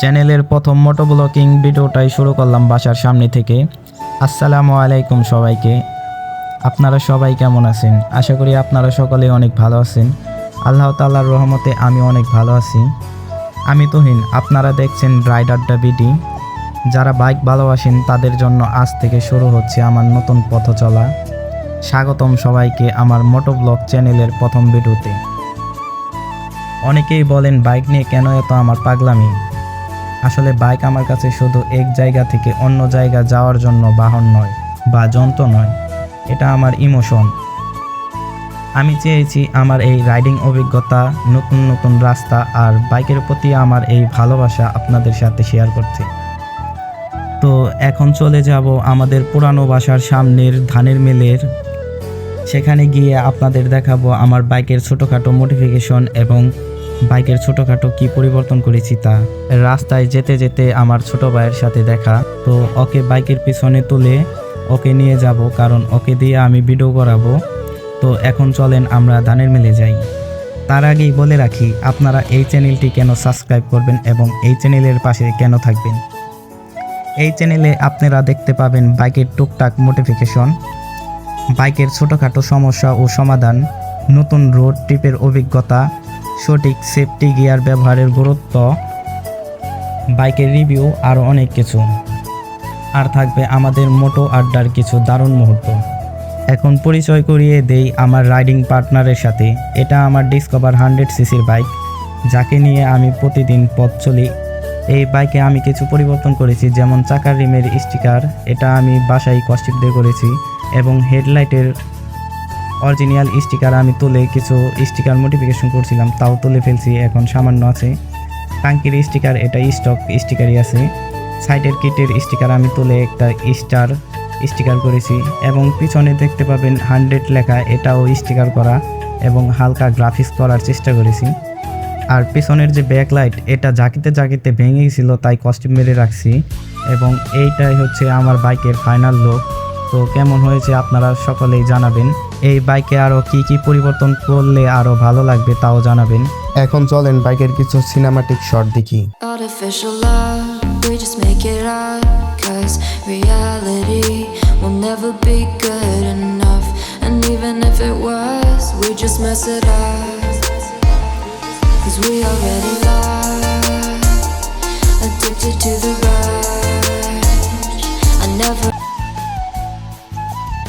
চ্যানেলের প্রথম মোটো ব্লগিং ভিডিওটাই শুরু করলাম বাসার সামনে থেকে। আসসালামু আলাইকুম সবাইকে। আপনারা সবাই কেমন আছেন? আশা করি আপনারা সকলেই অনেক ভালো আছেন। আল্লাহ তাআলার রহমতে আমি অনেক ভালো আছি। আমি তুহিন, আপনারা দেখছেন রাইডার দ্য বিডি। যারা বাইক ভালোবাসেন তাদের জন্য আজ থেকে শুরু হচ্ছে আমার নতুন পথ চলা। স্বাগতম সবাইকে আমার মোটো ব্লগ চ্যানেলের প্রথম ভিডিওতে। অনেকেই বলেন বাইক নিয়ে কেন এত আমার পাগলামি। আসলে বাইক আমার কাছে শুধু এক জায়গা থেকে অন্য জায়গা যাওয়ার জন্য বাহন নয় বা যন্ত্র নয়, এটা আমার ইমোশন। আমি চেয়েছি আমার এই রাইডিং অভিজ্ঞতা, নতুন নতুন রাস্তা আর বাইকের প্রতি আমার এই ভালোবাসা আপনাদের সাথে শেয়ার করতে। তো এখন চলে যাব আমাদের পুরানো বাসার সামনের ধানের মিলের। সেখানে গিয়ে আপনাদের দেখাবো আমার বাইকের ছোটোখাটো মডিফিকেশন এবং বাইকের ছোটোখাটো কি পরিবর্তন করেছি তা। রাস্তায় যেতে যেতে আমার ছোট ভাইয়ের সাথে দেখা, তো ওকে বাইকের পিছনে তুলে ওকে নিয়ে যাব, কারণ ওকে দিয়ে আমি ভিডিও করাবো। তো এখন চলেন আমরা ধানের মিলে যাই। তার আগেই বলে রাখি, আপনারা এই চ্যানেলটি কেন সাবস্ক্রাইব করবেন এবং এই চ্যানেলের পাশে কেন থাকবেন। এই চ্যানেলে আপনারা দেখতে পাবেন বাইকের টুকটাক মডিফিকেশন, বাইকের ছোটোখাটো সমস্যা ও সমাধান, নতুন রোড ট্রিপের অভিজ্ঞতা, সঠিক সেফটি গিয়ার ব্যবহারের গুরুত্ব, বাইকের রিভিউ, আরও অনেক কিছু। আর থাকবে আমাদের মোটো আড্ডার কিছু দারুণ মুহূর্ত। এখন পরিচয় করিয়ে দেই আমার রাইডিং পার্টনারের সাথে। এটা আমার ডিসকভার 100cc বাইক, যাকে নিয়ে আমি প্রতিদিন পথ চলি। এই বাইকে আমি কিছু পরিবর্তন করেছি, যেমন চাকার রিমের স্টিকার, এটা আমি বাসায় কস্টিপ দিয়ে করেছি, এবং হেডলাইটের অরিজিনাল স্টিকার আমি তুলে কিছু স্টিকার মডিফিকেশন করছিলাম, তাও তুলে ফেলছি, এখন সামান্য আছে। টাঙ্কির স্টিকার এটা স্টক স্টিকারই আছে। সাইডের কিটের স্টিকার আমি তুলে একটা স্টার স্টিকার করেছি, এবং পিছনে দেখতে পাবেন 100 লেখা, এটাও স্টিকার করা এবং হালকা গ্রাফিক্স করার চেষ্টা করেছি। আর পিছনের যে ব্যাকলাইট, এটা জাকিতে জাকিতে ভেঙে গেছিল, তাই কস্টিউম মেরে রাখছি। এবং এইটাই হচ্ছে আমার বাইকের ফাইনাল লুক। তো কেমন হয়েছে আপনারা সকলেই জানাবেন। এই বাইকে আরও কি পরিবর্তন করলে আরও ভালো লাগবে তাও জানাবেন। এখন চলেন বাইকের কিছু সিনেমাটিক শট দেখি। Artificial love, we just make it up, 'cause reality will never be good enough. And even if it was, we just mess it up, 'cause we already lost, addicted to the rush. I never.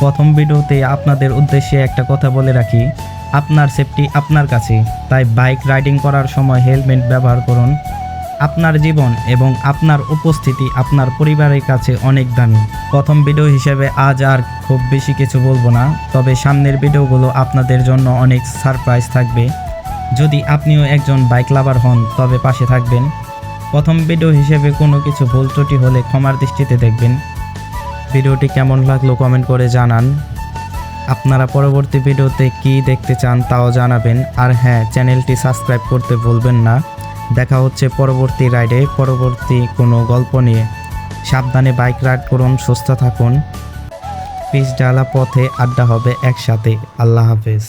প্রথম ভিডিওতে আপনাদের উদ্দেশ্যে একটা কথা বলে রাখি, আপনার safety আপনার কাছে, তাই বাইক রাইডিং করার সময় হেলমেট ব্যবহার করুন। আপনার জীবন এবং আপনার উপস্থিতি আপনার পরিবারের কাছে অনেক দামি। প্রথম ভিডিও হিসেবে আজ আর খুব বেশি কিছু বলবো না, তবে সামনের ভিডিওগুলো আপনাদের জন্য অনেক সারপ্রাইজ থাকবে। যদি আপনিও একজন বাইক লাভার হন তবে পাশে থাকবেন। প্রথম ভিডিও হিসেবে কোনো কিছু ভুল ত্রুটি হলে ক্ষমার দৃষ্টিতে দেখবেন। ভিডিওটি কেমন লাগলো কমেন্ট করে জানান। আপনারা পরবর্তী ভিডিওতে কি দেখতে চান তাও জানাবেন। আর হ্যাঁ, চ্যানেলটি সাবস্ক্রাইব করতে ভুলবেন না। দেখা হচ্ছে পরবর্তী রাইডে, পরবর্তী কোনো গল্প নিয়ে। সাবধানে বাইক রাইড করুন, সুস্থ থাকুন। পিচ ডালা পথে আড্ডা হবে একসাথে। আল্লাহ হাফেজ।